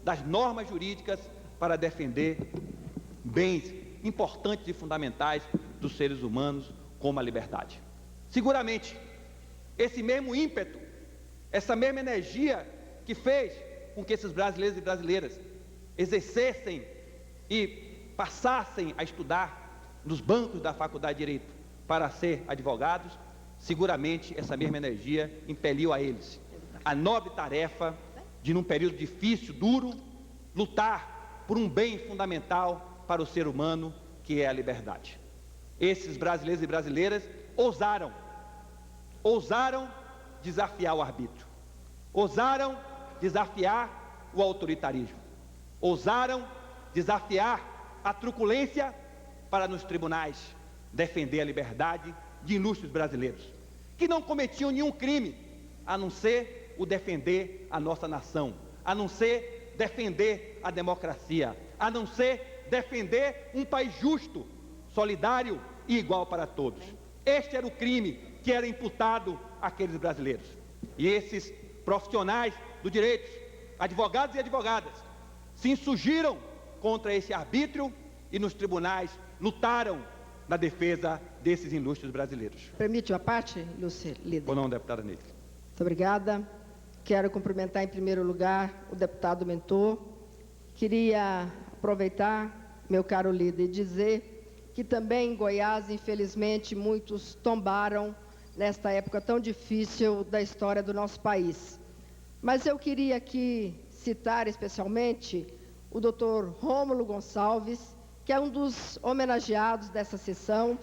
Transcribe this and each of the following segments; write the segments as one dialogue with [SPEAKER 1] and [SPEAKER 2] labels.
[SPEAKER 1] das normas jurídicas para defender bens importantes e fundamentais dos seres humanos, como a liberdade. Seguramente, esse mesmo ímpeto, essa mesma energia que fez com que esses brasileiros e brasileiras exercessem e passassem a estudar nos bancos da Faculdade de Direito para ser advogados, seguramente essa mesma energia impeliu a eles a nobre tarefa de, num período difícil, duro, lutar por um bem fundamental para o ser humano, que é a liberdade. Esses brasileiros e brasileiras ousaram desafiar o arbítrio, ousaram desafiar o autoritarismo, ousaram desafiar a truculência para nos tribunais defender a liberdade de ilustres brasileiros, que não cometiam nenhum crime, a não ser o defender a nossa nação, a não ser defender a democracia, a não ser defender um país justo, solidário e igual para todos. Este era o crime que era imputado àqueles brasileiros. E esses profissionais do direito, advogados e advogadas, se insurgiram contra esse arbítrio e nos tribunais lutaram na defesa desses ilustres brasileiros.
[SPEAKER 2] Permite uma parte, Lúcia Líder?
[SPEAKER 1] Ou não, deputada Neide?
[SPEAKER 2] Muito obrigada. Quero cumprimentar em primeiro lugar o deputado mentor. Queria aproveitar, meu caro líder, e dizer que também em Goiás, infelizmente, muitos tombaram nesta época tão difícil da história do nosso país. Mas eu queria aqui citar especialmente o doutor Rômulo Gonçalves, que é um dos homenageados dessa sessão,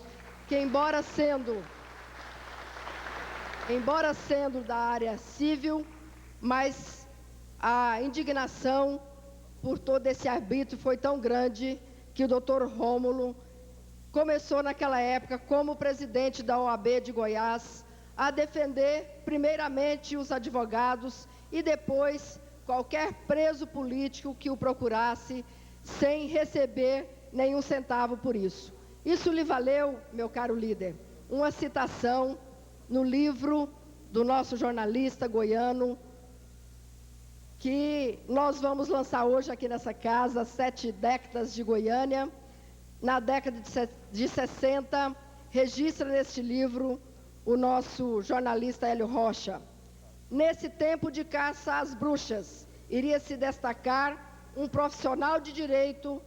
[SPEAKER 2] que embora sendo da área civil, mas a indignação por todo esse arbítrio foi tão grande que o doutor Rômulo começou naquela época, como presidente da OAB de Goiás, a defender primeiramente os advogados e depois qualquer preso político que o procurasse, sem receber nenhum centavo por isso. Isso lhe valeu, meu caro líder, uma citação no livro do nosso jornalista goiano, que nós vamos lançar hoje aqui nessa casa, 7 décadas de Goiânia. Na década de 60, registra neste livro o nosso jornalista Hélio Rocha. Nesse tempo de caça às bruxas, iria se destacar um profissional de direito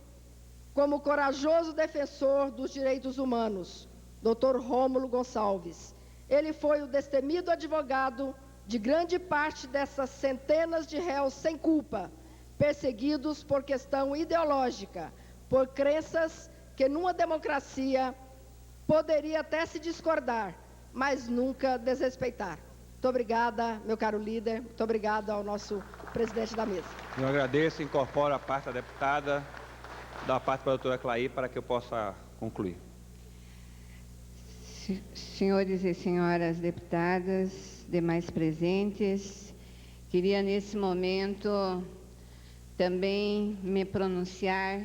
[SPEAKER 2] como corajoso defensor dos direitos humanos, Dr. Rômulo Gonçalves. Ele foi o destemido advogado de grande parte dessas centenas de réus sem culpa, perseguidos por questão ideológica, por crenças que numa democracia poderia até se discordar, mas nunca desrespeitar. Muito obrigada, meu caro líder, muito obrigada ao nosso presidente da mesa.
[SPEAKER 1] Eu agradeço, incorporo a parte da deputada, da parte para a doutora Clair, para que eu possa concluir.
[SPEAKER 3] Senhores e senhoras deputadas, demais presentes, queria nesse momento também me pronunciar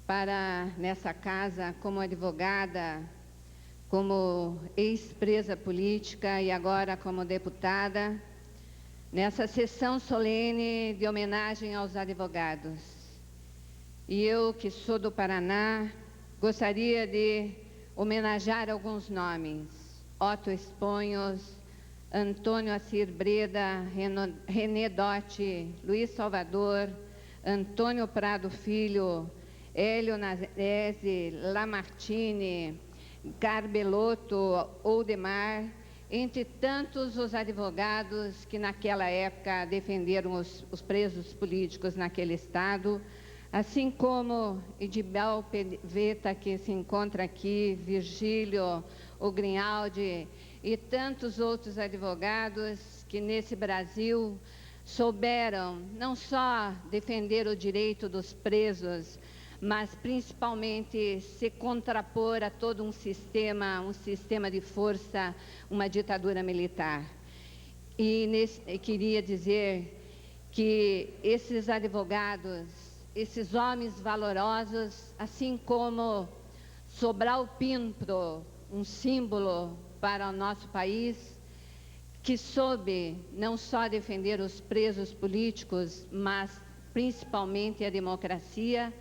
[SPEAKER 3] para nessa casa como advogada, como ex-presa política e agora como deputada, nessa sessão solene de homenagem aos advogados. E eu, que sou do Paraná, gostaria de homenagear alguns nomes: Otto Esponhos, Antônio Assir Breda, René Dotti, Luiz Salvador, Antônio Prado Filho, Hélio Nazarese, Lamartine, Carbelotto, Oldemar, entre tantos os advogados que naquela época defenderam os presos políticos naquele estado, assim como Edibel Peveta, que se encontra aqui, Virgílio Ogrinhaldi e tantos outros advogados que nesse Brasil souberam não só defender o direito dos presos, mas principalmente se contrapor a todo um sistema de força, uma ditadura militar. E queria dizer que esses advogados, esses homens valorosos, assim como Sobral Pinto, um símbolo para o nosso país, que soube não só defender os presos políticos, mas principalmente a democracia.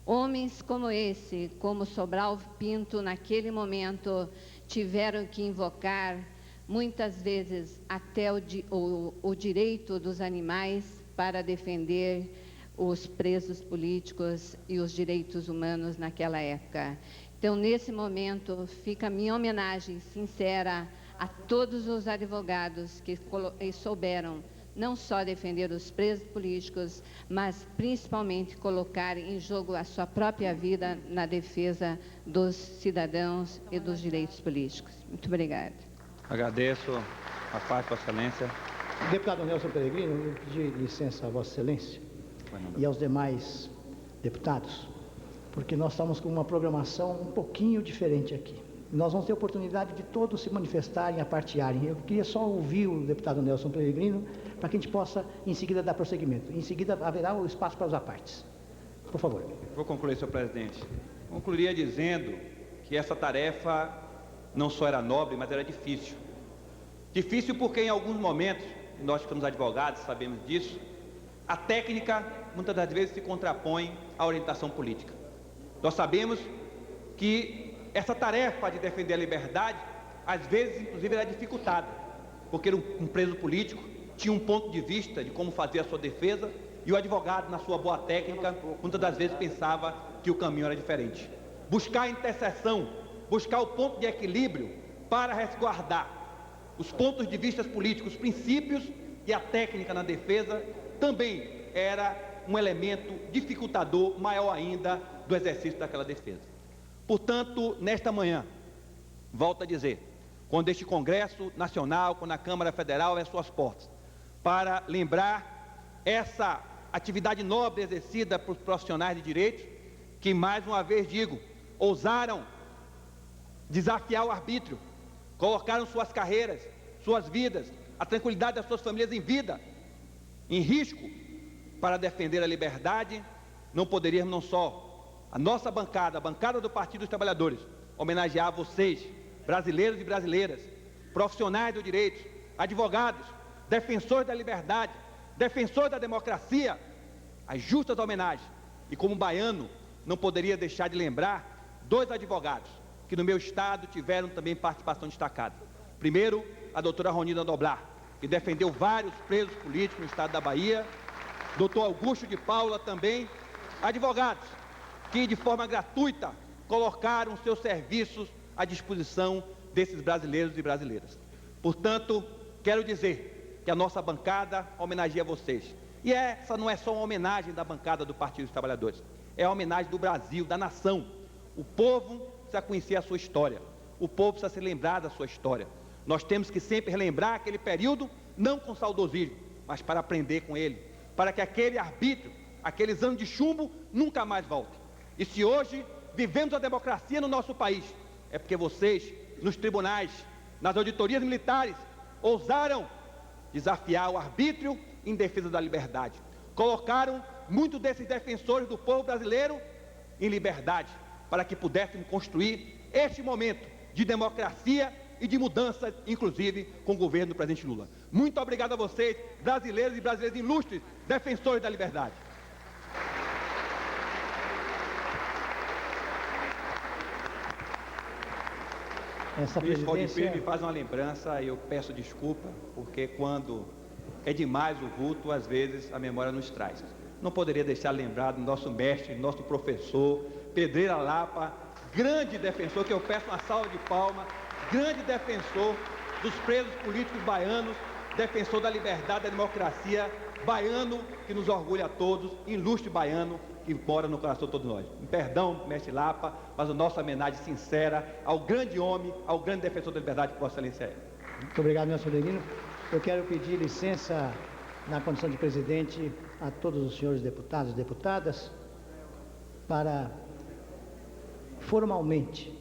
[SPEAKER 3] Homens como esse, como Sobral Pinto, naquele momento, tiveram que invocar, muitas vezes, até o direito dos animais para defender os presos políticos e os direitos humanos naquela época. Então, nesse momento, fica a minha homenagem sincera a todos os advogados que souberam não só defender os presos políticos, mas principalmente colocar em jogo a sua própria vida na defesa dos cidadãos e dos direitos políticos. Muito obrigada.
[SPEAKER 1] Agradeço a parte, Vossa Excelência.
[SPEAKER 4] Deputado Nelson Peregrino, eu pedi licença a Vossa Excelência e aos demais deputados, porque nós estamos com uma programação um pouquinho diferente aqui. Nós vamos ter oportunidade de todos se manifestarem, apartearem. Eu queria só ouvir o deputado Nelson Peregrino, para que a gente possa, em seguida, dar prosseguimento. Em seguida, haverá o espaço para os apartes. Por favor.
[SPEAKER 1] Vou concluir, senhor presidente. Concluiria dizendo que essa tarefa não só era nobre, mas era difícil. Difícil porque, em alguns momentos, nós que somos advogados, sabemos disso, a técnica, muitas das vezes, se contrapõe à orientação política. Nós sabemos que essa tarefa de defender a liberdade, às vezes, inclusive, era dificultada, porque um preso político tinha um ponto de vista de como fazer a sua defesa e o advogado, na sua boa técnica, muitas das vezes pensava que o caminho era diferente. Buscar a interseção, buscar o ponto de equilíbrio para resguardar os pontos de vista políticos, os princípios e a técnica na defesa, também era um elemento dificultador maior ainda do exercício daquela defesa. Portanto, nesta manhã, volto a dizer, quando este Congresso Nacional, quando a Câmara Federal abre as suas portas, para lembrar essa atividade nobre exercida por profissionais de direito, que, mais uma vez digo, ousaram desafiar o arbítrio, colocaram suas carreiras, suas vidas, a tranquilidade das suas famílias em risco, para defender a liberdade. Não poderíamos, não só a nossa bancada, a bancada do Partido dos Trabalhadores, homenagear vocês, brasileiros e brasileiras, profissionais do direito, advogados, defensores da liberdade, defensores da democracia, as justas homenagens. E como baiano, não poderia deixar de lembrar dois advogados que no meu estado tiveram também participação destacada. Primeiro, a doutora Ronilda Noblar, que defendeu vários presos políticos no estado da Bahia, doutor Augusto de Paula também, advogados que de forma gratuita colocaram seus serviços à disposição desses brasileiros e brasileiras. Portanto, quero dizer que a nossa bancada homenageia vocês. E essa não é só uma homenagem da bancada do Partido dos Trabalhadores, é a homenagem do Brasil, da nação. O povo precisa conhecer a sua história, o povo precisa se lembrar da sua história. Nós temos que sempre relembrar aquele período, não com saudosismo, mas para aprender com ele, para que aquele arbítrio, aqueles anos de chumbo nunca mais voltem. E se hoje vivemos a democracia no nosso país, é porque vocês, nos tribunais, nas auditorias militares, ousaram desafiar o arbítrio em defesa da liberdade. Colocaram muitos desses defensores do povo brasileiro em liberdade, para que pudéssemos construir este momento de democracia e de mudança, inclusive com o governo do presidente Lula. Muito obrigado a vocês, brasileiros e brasileiras ilustres, defensores da liberdade.
[SPEAKER 4] Essa
[SPEAKER 1] Ministro Valdir
[SPEAKER 4] presidência...
[SPEAKER 1] Pires me faz uma lembrança e eu peço desculpa, porque quando é demais o vulto, às vezes a memória nos traz. Não poderia deixar lembrado nosso mestre, nosso professor, Pedreira Lapa, grande defensor, que eu peço uma salva de palmas, grande defensor dos presos políticos baianos, defensor da liberdade, da democracia, baiano que nos orgulha a todos, ilustre baiano que mora no coração de todos nós. Perdão, mestre Lapa, mas a nossa homenagem sincera ao grande homem, ao grande defensor da liberdade que Vossa Excelência é.
[SPEAKER 4] Muito obrigado, Nelson Peregrino. Eu quero pedir licença, na condição de presidente, a todos os senhores deputados e deputadas, para formalmente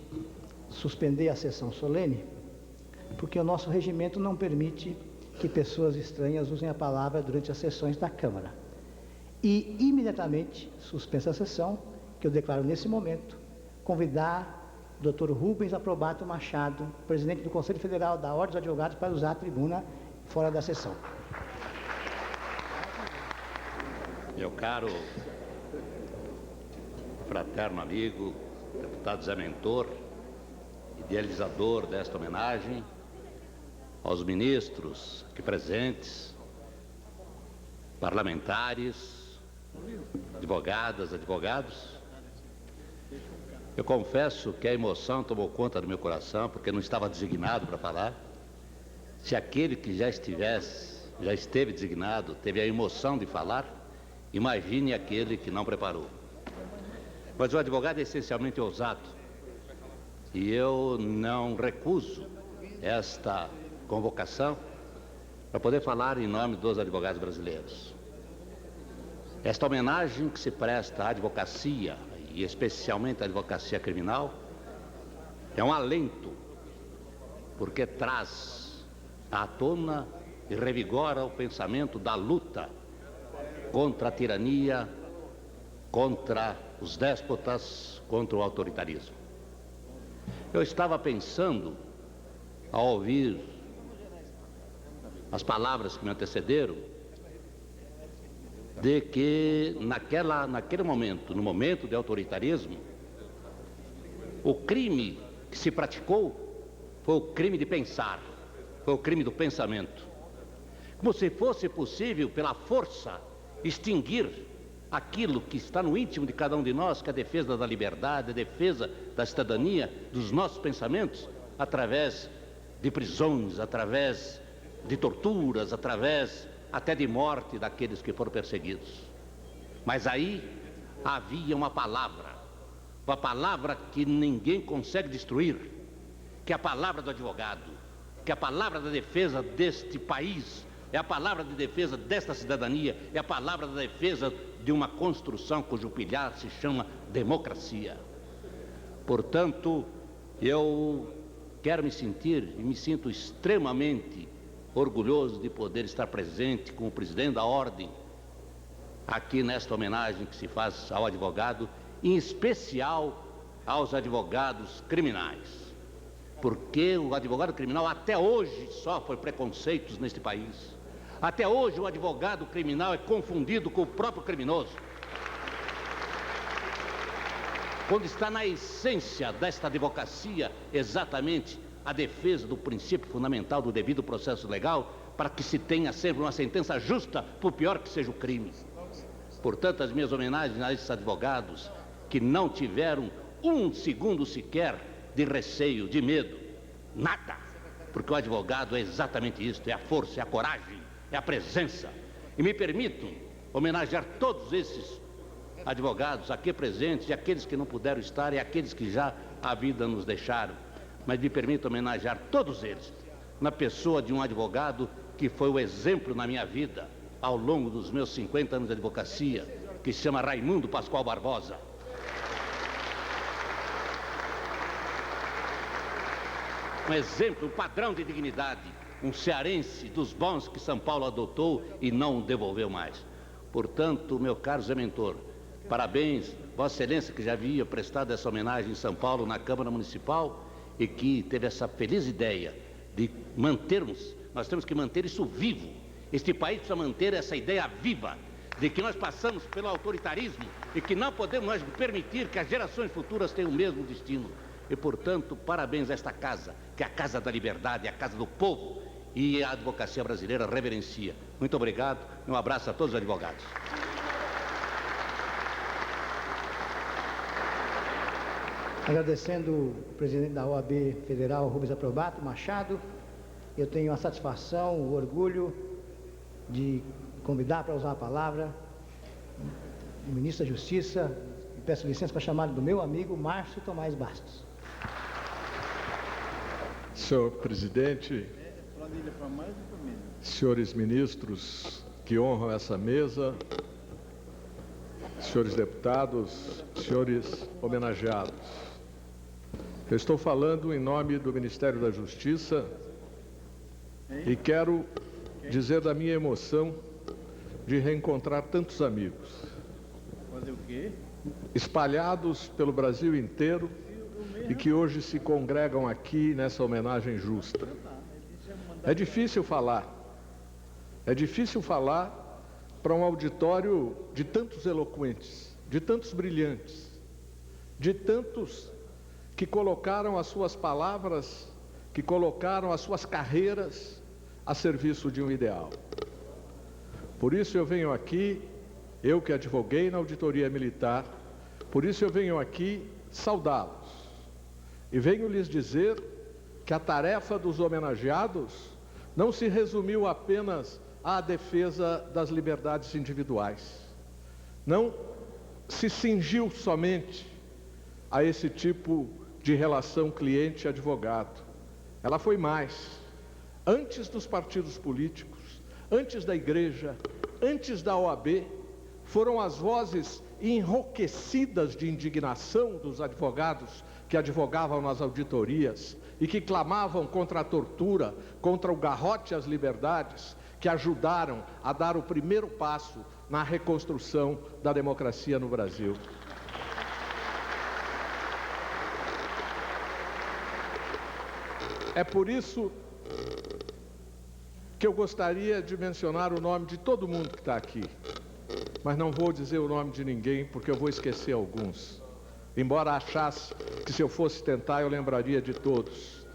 [SPEAKER 4] suspender a sessão solene, porque o nosso regimento não permite que pessoas estranhas usem a palavra durante as sessões da Câmara. E, imediatamente, suspensa a sessão, que eu declaro nesse momento, convidar o Dr. Rubens Aprobato Machado, presidente do Conselho Federal da Ordem dos Advogados, para usar a tribuna fora da sessão.
[SPEAKER 5] Meu caro fraterno amigo, deputado Zé Mentor, idealizador desta homenagem, aos ministros aqui presentes, parlamentares, advogadas, advogados, eu confesso que a emoção tomou conta do meu coração, porque não estava designado para falar. Se aquele que já esteve designado, teve a emoção de falar, imagine aquele que não preparou. Mas o advogado é essencialmente ousado, e eu não recuso esta convocação para poder falar em nome dos advogados brasileiros. Esta homenagem que se presta à advocacia, e especialmente à advocacia criminal, é um alento, porque traz à tona e revigora o pensamento da luta contra a tirania, contra os déspotas, contra o autoritarismo. Eu estava pensando, ao ouvir as palavras que me antecederam, de que naquele momento, no momento de autoritarismo, o crime que se praticou foi o crime de pensar, foi o crime do pensamento. Como se fosse possível, pela força, extinguir aquilo que está no íntimo de cada um de nós, que é a defesa da liberdade, a defesa da cidadania, dos nossos pensamentos, através de prisões, através de torturas, através até de morte daqueles que foram perseguidos. Mas aí havia uma palavra que ninguém consegue destruir, que é a palavra do advogado, que é a palavra da defesa deste país, é a palavra de defesa desta cidadania, é a palavra da defesa de uma construção cujo pilar se chama democracia. Portanto, eu quero me sentir, e me sinto extremamente orgulhoso de poder estar presente com o presidente da Ordem, aqui nesta homenagem que se faz ao advogado, em especial aos advogados criminais. Porque o advogado criminal até hoje sofre preconceitos neste país. Até hoje o advogado criminal é confundido com o próprio criminoso. Quando está na essência desta advocacia exatamente a defesa do princípio fundamental do devido processo legal, para que se tenha sempre uma sentença justa, por pior que seja o crime. Portanto, as minhas homenagens a esses advogados que não tiveram um segundo sequer de receio, de medo, nada, porque o advogado é exatamente isso, é a força, é a coragem, é a presença. E me permitam homenagear todos esses advogados aqui presentes, e aqueles que não puderam estar, e aqueles que já a vida nos deixaram. Mas me permita homenagear todos eles, na pessoa de um advogado que foi o exemplo na minha vida, ao longo dos meus 50 anos de advocacia, que se chama Raimundo Pascoal Barbosa. Um exemplo, um padrão de dignidade, um cearense dos bons que São Paulo adotou e não devolveu mais. Portanto, meu caro Zé Mentor, parabéns, Vossa Excelência, que já havia prestado essa homenagem em São Paulo, na Câmara Municipal, e que teve essa feliz ideia de mantermos, nós temos que manter isso vivo. Este país precisa manter essa ideia viva, de que nós passamos pelo autoritarismo e que não podemos mais permitir que as gerações futuras tenham o mesmo destino. E, portanto, parabéns a esta casa, que é a casa da liberdade, a casa do povo, e a advocacia brasileira reverencia. Muito obrigado, um abraço a todos os advogados.
[SPEAKER 4] Agradecendo o presidente da OAB Federal, Rubens Aprobato Machado, eu tenho a satisfação, o orgulho de convidar para usar a palavra o ministro da Justiça, e peço licença para chamar do meu amigo Márcio Tomás Bastos.
[SPEAKER 6] Senhor presidente, senhores ministros que honram essa mesa, senhores deputados, senhores homenageados, eu estou falando em nome do Ministério da Justiça e quero dizer da minha emoção de reencontrar tantos amigos espalhados pelo Brasil inteiro e que hoje se congregam aqui nessa homenagem justa. É difícil falar É difícil falar para um auditório de tantos eloquentes, de tantos brilhantes, de tantos que colocaram as suas palavras, que colocaram as suas carreiras a serviço de um ideal. Por isso eu venho aqui, eu que advoguei na auditoria militar, por isso eu venho aqui saudá-los. E venho lhes dizer que a tarefa dos homenageados não se resumiu apenas à defesa das liberdades individuais. Não se cingiu somente a esse tipo de relação cliente-advogado. Ela foi mais. Antes dos partidos políticos, antes da igreja, antes da OAB, foram as vozes enrouquecidas de indignação dos advogados que advogavam nas auditorias e que clamavam contra a tortura, contra o garrote às liberdades, que ajudaram a dar o primeiro passo na reconstrução da democracia no Brasil. É por isso que eu gostaria de mencionar o nome de todo mundo que está aqui, mas não vou dizer o nome de ninguém, porque eu vou esquecer alguns. Embora achasse que se eu fosse tentar eu lembraria de todos.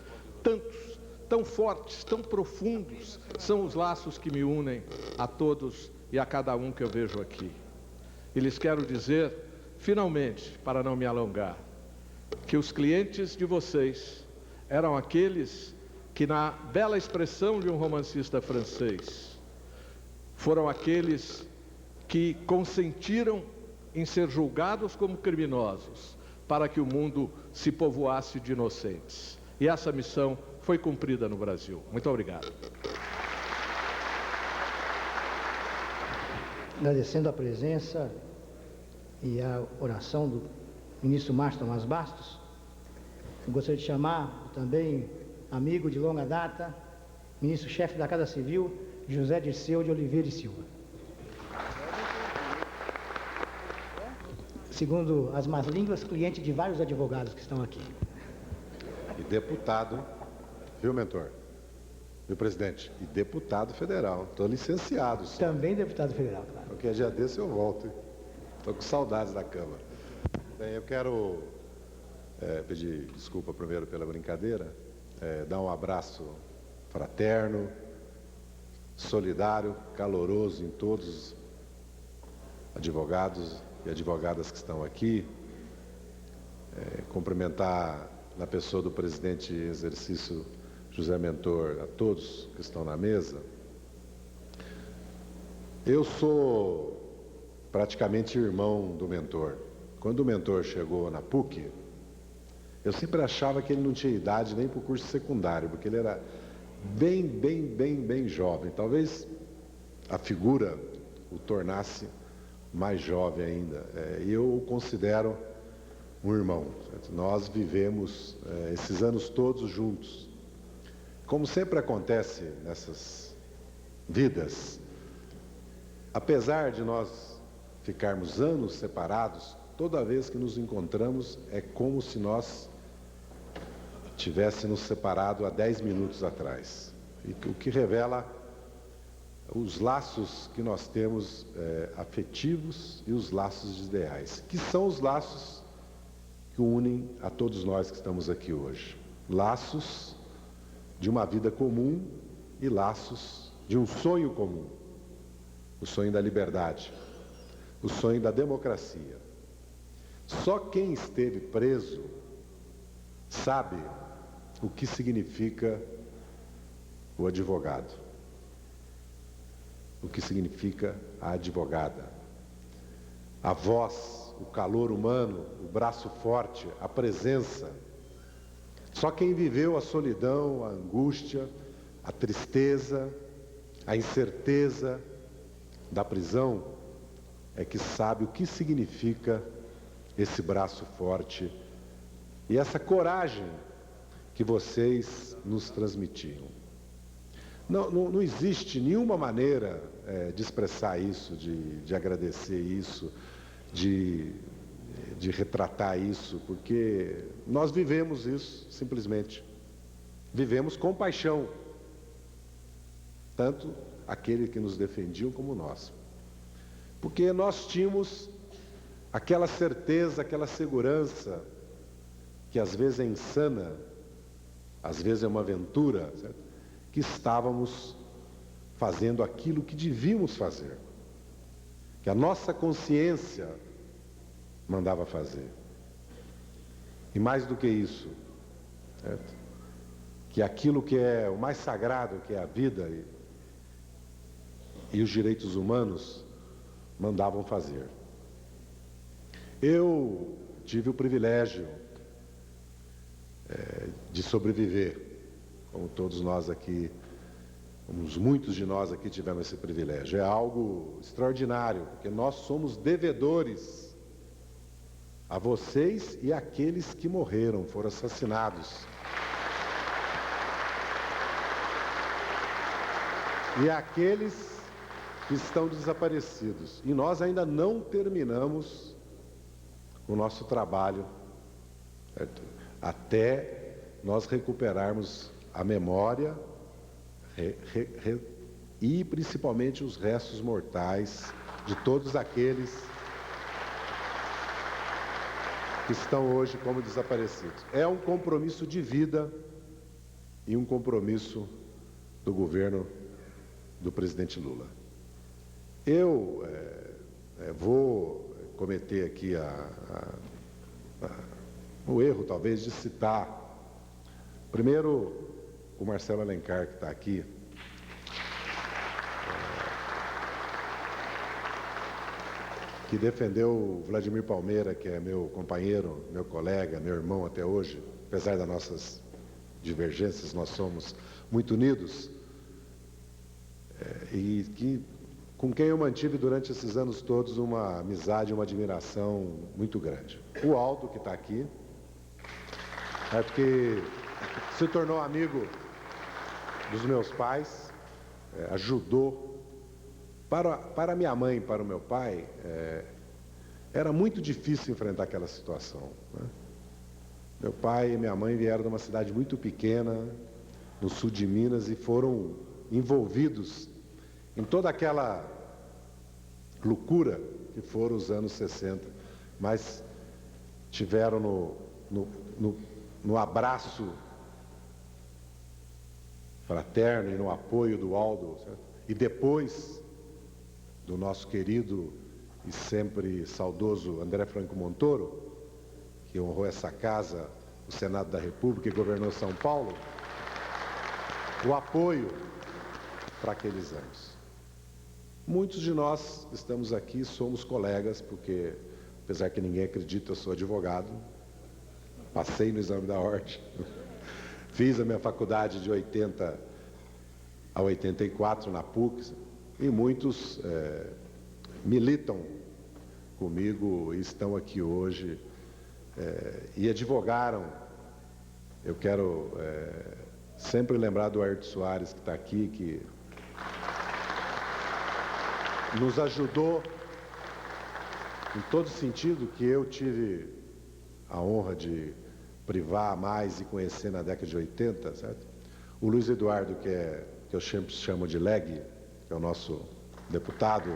[SPEAKER 6] Tantos, tão fortes, tão profundos são os laços que me unem a todos e a cada um que eu vejo aqui. E lhes quero dizer, finalmente, para não me alongar, que os clientes de vocês eram aqueles que, na bela expressão de um romancista francês, foram aqueles que consentiram em ser julgados como criminosos para que o mundo se povoasse de inocentes. E essa missão foi cumprida no Brasil. Muito obrigado.
[SPEAKER 4] Agradecendo a presença e a oração do ministro Márcio Tomás Bastos, eu gostaria de chamar também amigo de longa data, ministro-chefe da Casa Civil, José Dirceu de Oliveira e Silva. Segundo as más línguas, cliente de vários advogados que estão aqui.
[SPEAKER 7] E deputado, viu, mentor? Viu, presidente? E deputado federal. Estou licenciado. Só.
[SPEAKER 4] Também deputado federal, claro.
[SPEAKER 7] Qualquer dia desse eu volto. Estou com saudades da Câmara. Bem, eu quero pedir desculpa primeiro pela brincadeira, dar um abraço fraterno, solidário, caloroso em todos os advogados e advogadas que estão aqui, cumprimentar na pessoa do presidente em exercício José Mentor a todos que estão na mesa. Eu sou praticamente irmão do Mentor. Quando o Mentor chegou na PUC, eu sempre achava que ele não tinha idade nem para o curso secundário, porque ele era bem jovem. Talvez a figura o tornasse mais jovem ainda. E eu o considero um irmão. Certo? Nós vivemos esses anos todos juntos. Como sempre acontece nessas vidas, apesar de nós ficarmos anos separados, toda vez que nos encontramos é como se nós tivéssemos separado há 10 minutos atrás. E o que revela os laços que nós temos afetivos e os laços ideais, que são os laços que unem a todos nós que estamos aqui hoje. Laços de uma vida comum e laços de um sonho comum. O sonho da liberdade, o sonho da democracia. Só quem esteve preso sabe o que significa o advogado, o que significa a advogada. A voz, o calor humano, o braço forte, a presença. Só quem viveu a solidão, a angústia, a tristeza, a incerteza da prisão é que sabe o que significa esse braço forte e essa coragem que vocês nos transmitiam. Não existe nenhuma maneira de expressar isso, de agradecer isso, de retratar isso, porque nós vivemos isso, simplesmente. Vivemos com paixão, tanto aqueles que nos defendiam como nós. Porque nós tínhamos aquela certeza, aquela segurança, que às vezes é insana, às vezes é uma aventura, certo? Que estávamos fazendo aquilo que devíamos fazer, que a nossa consciência mandava fazer. E mais do que isso, certo? Que aquilo que é o mais sagrado, que é a vida e os direitos humanos, mandavam fazer. Eu tive o privilégio de sobreviver, como todos nós aqui, muitos de nós aqui tivemos esse privilégio. É algo extraordinário, porque nós somos devedores a vocês e àqueles que morreram, foram assassinados. E àqueles que estão desaparecidos. E nós ainda não terminamos o nosso trabalho, certo? Até nós recuperarmos a memória e principalmente os restos mortais de todos aqueles que estão hoje como desaparecidos. É um compromisso de vida e um compromisso do governo do presidente Lula. Eu vou cometer aqui o erro, talvez, de citar primeiro o Marcelo Alencar, que está aqui, que defendeu o Vladimir Palmeira, que é meu companheiro, meu colega, meu irmão até hoje. Apesar das nossas divergências, nós somos muito unidos, com quem eu mantive durante esses anos todos uma amizade, uma admiração muito grande. O Aldo, que está aqui, porque se tornou amigo dos meus pais, ajudou. Para minha mãe e para o meu pai, era muito difícil enfrentar aquela situação, né? Meu pai e minha mãe vieram de uma cidade muito pequena, no sul de Minas, e foram envolvidos em toda aquela loucura que foram os anos 60, mas tiveram no abraço fraterno e no apoio do Aldo, certo? E depois do nosso querido e sempre saudoso André Franco Montoro, que honrou essa casa, o Senado da República, e governou São Paulo, o apoio para aqueles anos. Muitos de nós que estamos aqui somos colegas, porque, apesar que ninguém acredita, eu sou advogado, passei no exame da ordem, fiz a minha faculdade de 80 a 84 na PUC, e muitos militam comigo e estão aqui hoje e advogaram. Eu quero sempre lembrar do Ayrton Soares, que está aqui, que nos ajudou em todo sentido, que eu tive a honra de privar mais e conhecer na década de 80, certo? O Luiz Eduardo, que eu sempre chamo de Leg, que é o nosso deputado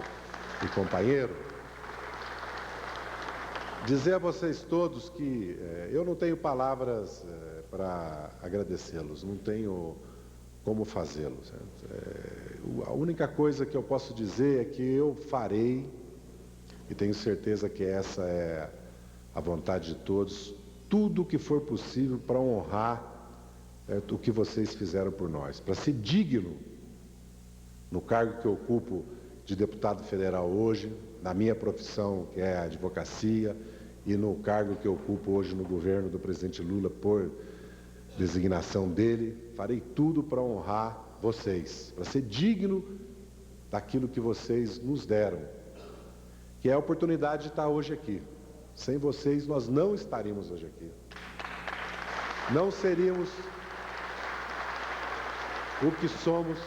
[SPEAKER 7] e companheiro, dizer a vocês todos que eu não tenho palavras para agradecê-los, não tenho como fazê-lo. A única coisa que eu posso dizer é que eu farei, e tenho certeza que essa é a vontade de todos, tudo o que for possível para honrar o que vocês fizeram por nós, para ser digno no cargo que eu ocupo de deputado federal hoje, na minha profissão, que é a advocacia, e no cargo que eu ocupo hoje no governo do presidente Lula, por designação dele. Farei tudo para honrar vocês, para ser digno daquilo que vocês nos deram, que é a oportunidade de estar hoje aqui. Sem vocês, nós não estaríamos hoje aqui. Não seríamos o que somos,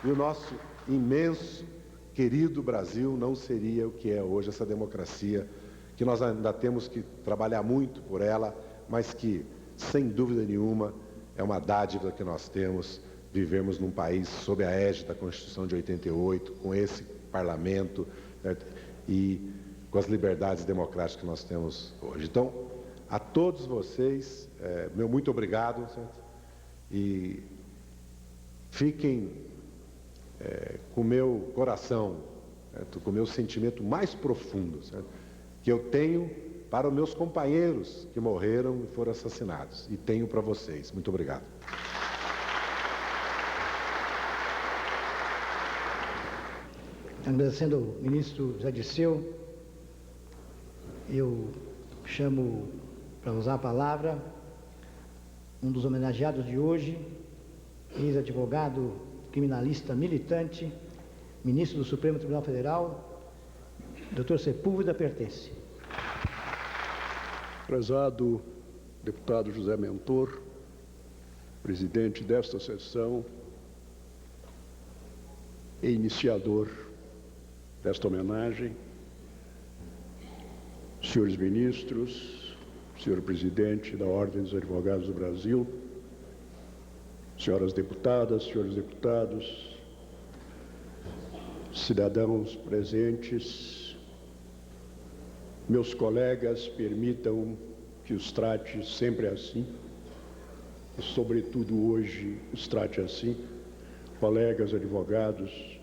[SPEAKER 7] e o nosso imenso, querido Brasil não seria o que é hoje, essa democracia, que nós ainda temos que trabalhar muito por ela, mas que, sem dúvida nenhuma, é uma dádiva que nós temos vivemos num país sob a égide da Constituição de 88, com esse parlamento, certo? E com as liberdades democráticas que nós temos hoje. Então, a todos vocês, meu muito obrigado, certo? E fiquem com o meu coração, certo? Com o meu sentimento mais profundo, certo? Que eu tenho para os meus companheiros que morreram e foram assassinados. E tenho para vocês. Muito obrigado.
[SPEAKER 4] Agradecendo ao ministro Zé Dirceu, eu chamo para usar a palavra um dos homenageados de hoje, ex-advogado criminalista militante, ministro do Supremo Tribunal Federal, Dr. Sepúlveda Pertence.
[SPEAKER 8] Prezado deputado José Mentor, presidente desta sessão e iniciador desta homenagem, senhores ministros, senhor presidente da Ordem dos Advogados do Brasil, senhoras deputadas, senhores deputados, cidadãos presentes, meus colegas, permitam que os trate sempre assim, e sobretudo hoje os trate assim, colegas advogados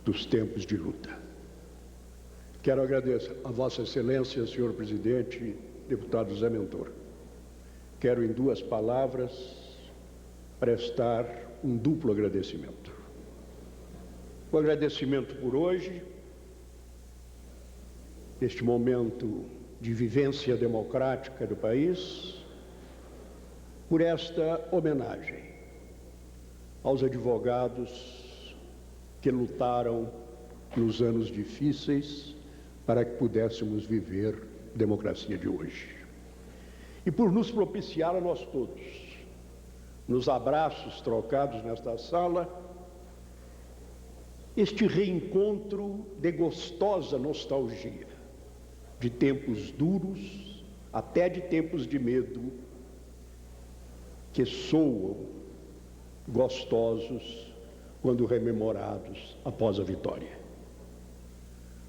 [SPEAKER 8] dos tempos de luta. Quero agradecer a Vossa Excelência, senhor presidente, deputado Zé Mentor. Quero, em duas palavras, prestar um duplo agradecimento. O agradecimento por hoje, neste momento de vivência democrática do país, por esta homenagem aos advogados que lutaram nos anos difíceis para que pudéssemos viver a democracia de hoje. E por nos propiciar a nós todos, nos abraços trocados nesta sala, este reencontro de gostosa nostalgia, de tempos duros, até de tempos de medo, que soam gostosos quando rememorados após a vitória.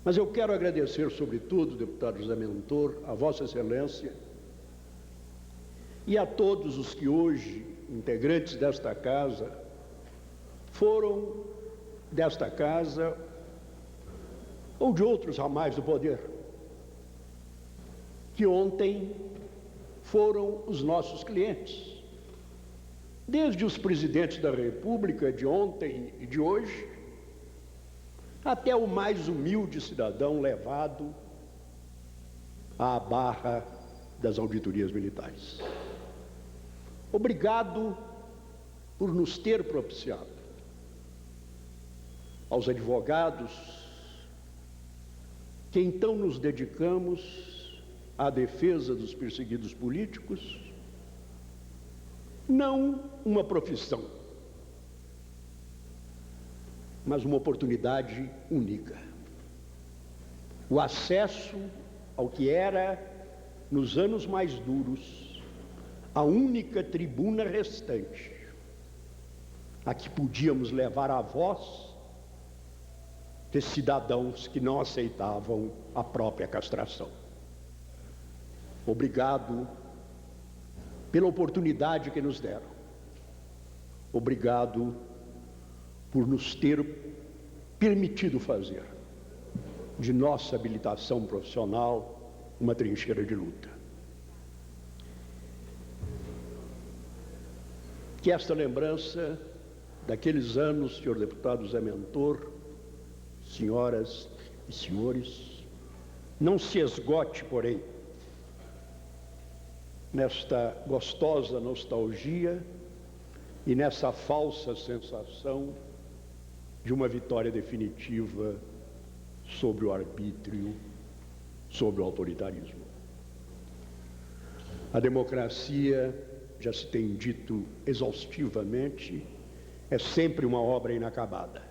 [SPEAKER 8] Mas eu quero agradecer, sobretudo, deputado José Mentor, a Vossa Excelência e a todos os que hoje, integrantes desta casa, foram desta casa ou de outros ramais do poder, que ontem foram os nossos clientes. Desde os presidentes da República de ontem e de hoje, até o mais humilde cidadão levado à barra das auditorias militares. Obrigado por nos ter propiciado. Aos advogados que então nos dedicamos à defesa dos perseguidos políticos, não uma profissão, mas uma oportunidade única. O acesso ao que era, nos anos mais duros, a única tribuna restante, a que podíamos levar a voz de cidadãos que não aceitavam a própria castração. Obrigado pela oportunidade que nos deram. Obrigado por nos ter permitido fazer de nossa habilitação profissional uma trincheira de luta. Que esta lembrança daqueles anos, senhor deputado Zé Mentor, senhoras e senhores, não se esgote, porém, nesta gostosa nostalgia e nessa falsa sensação de uma vitória definitiva sobre o arbítrio, sobre o autoritarismo. A democracia, já se tem dito exaustivamente, é sempre uma obra inacabada.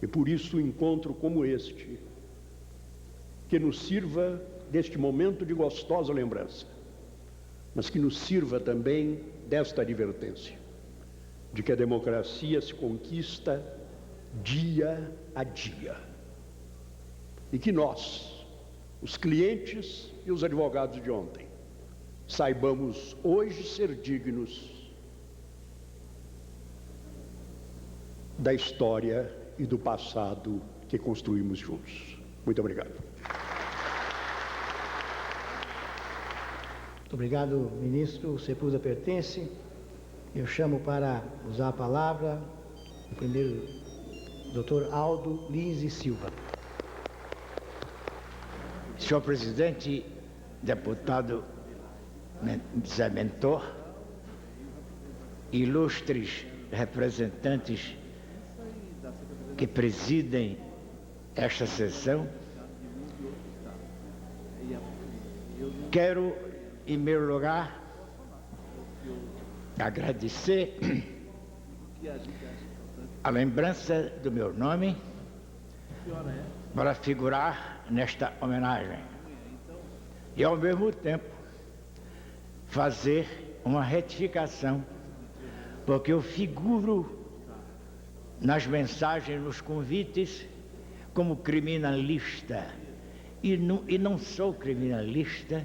[SPEAKER 8] E por isso, um encontro como este, que nos sirva deste momento de gostosa lembrança, mas que nos sirva também desta advertência. de que a democracia se conquista dia a dia. E que nós, os clientes e os advogados de ontem, saibamos hoje ser dignos da história e do passado que construímos juntos. Muito obrigado.
[SPEAKER 4] Muito obrigado, ministro Sepúlveda Pertence. Eu chamo para usar a palavra o primeiro Dr. Aldo Lins e Silva.
[SPEAKER 9] Senhor presidente, deputado Zé Mentor, ilustres representantes que presidem esta sessão, quero, em primeiro lugar, agradecer a lembrança do meu nome para figurar nesta homenagem e, ao mesmo tempo, fazer uma retificação, porque eu figuro nas mensagens, nos convites, como criminalista, e não sou criminalista,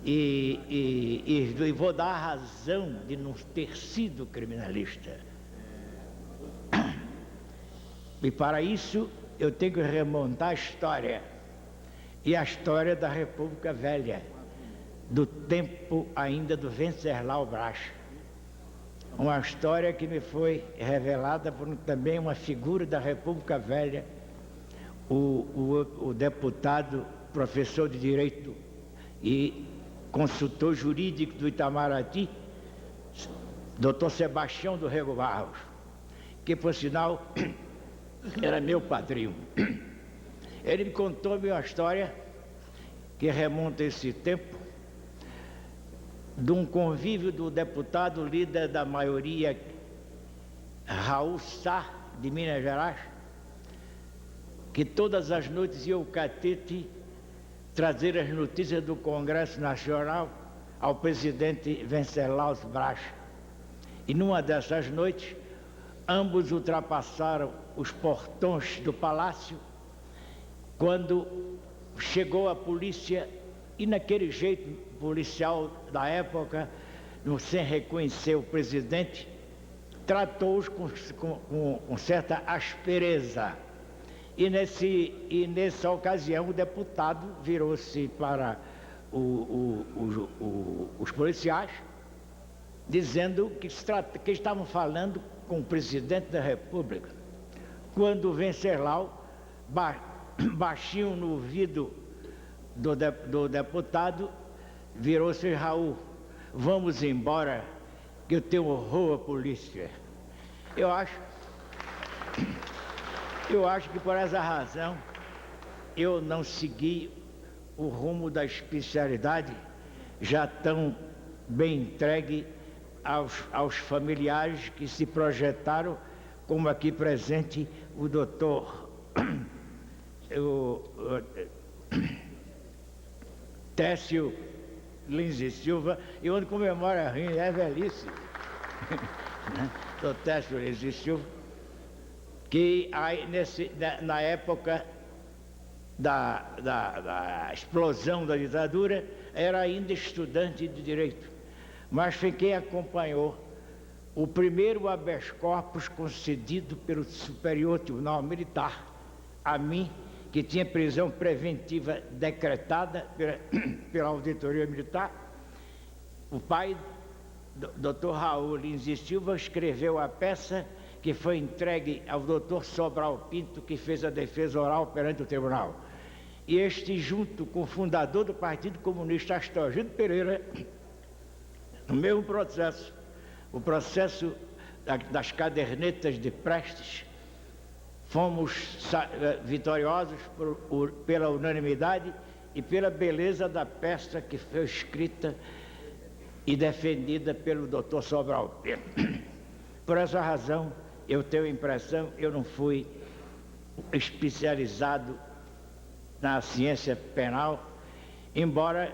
[SPEAKER 9] e vou dar a razão de não ter sido criminalista. E para isso eu tenho que remontar a história, e a história da República Velha, do tempo ainda do Venceslau Braz. Uma história que me foi revelada por também uma figura da República Velha, o deputado, professor de Direito e consultor jurídico do Itamaraty, Dr. Sebastião do Rego Barros, que, por sinal, era meu padrinho. Ele me contou uma história que remonta a esse tempo, de um convívio do deputado líder da maioria, Raul Sá, de Minas Gerais, que todas as noites ia ao Catete trazer as notícias do Congresso Nacional ao presidente Venceslau Braz. E numa dessas noites, ambos ultrapassaram os portões do palácio, quando chegou a polícia, e naquele jeito policial da época, sem reconhecer o presidente, tratou-os com certa aspereza. E nessa ocasião o deputado virou-se para os policiais, dizendo que estavam falando com o presidente da República, quando o Venceslau, baixinho no ouvido do deputado, virou-se: Raul, vamos embora, que eu tenho horror à polícia. Eu acho que por essa razão eu não segui o rumo da especialidade, já tão bem entregue aos familiares que se projetaram, como aqui presente o doutor Técio Lins e Silva, e onde com memória ruim é velhice, do Técio Lins e Silva, que aí na época da explosão da ditadura era ainda estudante de Direito, mas foi quem acompanhou o primeiro habeas corpus concedido pelo Superior Tribunal Militar a mim, que tinha prisão preventiva decretada pela Auditoria Militar. O pai, Dr. Raul Lins e Silva, escreveu a peça que foi entregue ao Dr. Sobral Pinto, que fez a defesa oral perante o tribunal. E este, junto com o fundador do Partido Comunista, Astorgildo Pereira, no mesmo processo, o processo das cadernetas de Prestes, fomos vitoriosos pela unanimidade e pela beleza da peça que foi escrita e defendida pelo Dr. Sobral Pinto. Por essa razão, eu tenho a impressão, eu não fui especializado na ciência penal, embora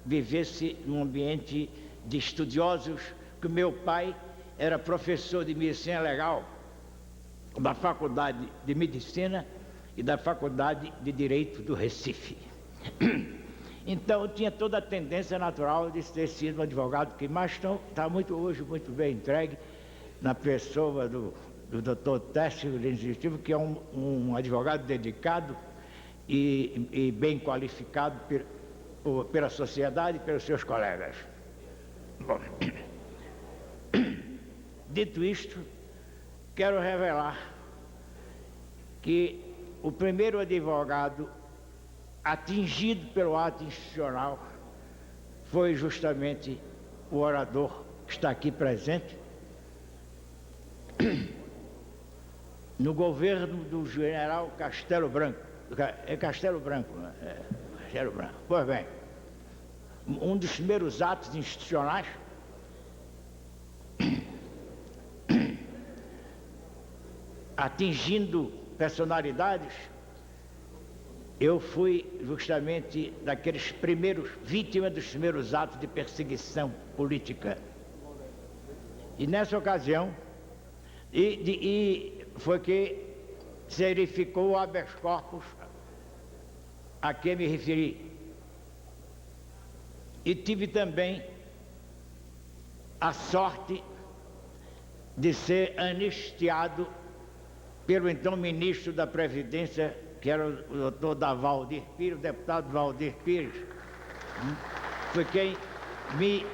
[SPEAKER 9] vivesse num ambiente de estudiosos, que meu pai era professor de medicina legal da Faculdade de Medicina e da Faculdade de Direito do Recife. Então, eu tinha toda a tendência natural de ter sido um advogado que mais está hoje muito bem entregue na pessoa do Dr. Técio Legislativo, que é um advogado dedicado e bem qualificado pela sociedade e pelos seus colegas. Bom, dito isto, quero revelar que o primeiro advogado atingido pelo ato institucional foi justamente o orador que está aqui presente, no governo do general Castelo Branco. É Castelo Branco, né? Castelo Branco. Pois bem, um dos primeiros atos institucionais atingindo personalidades, eu fui justamente daqueles primeiros, vítima dos primeiros atos de perseguição política. E nessa ocasião, foi que se verificou o habeas corpus a que me referi. E tive também a sorte de ser anistiado pelo então ministro da Previdência, que era o doutor Valdir Pires, o deputado Valdir Pires, foi quem me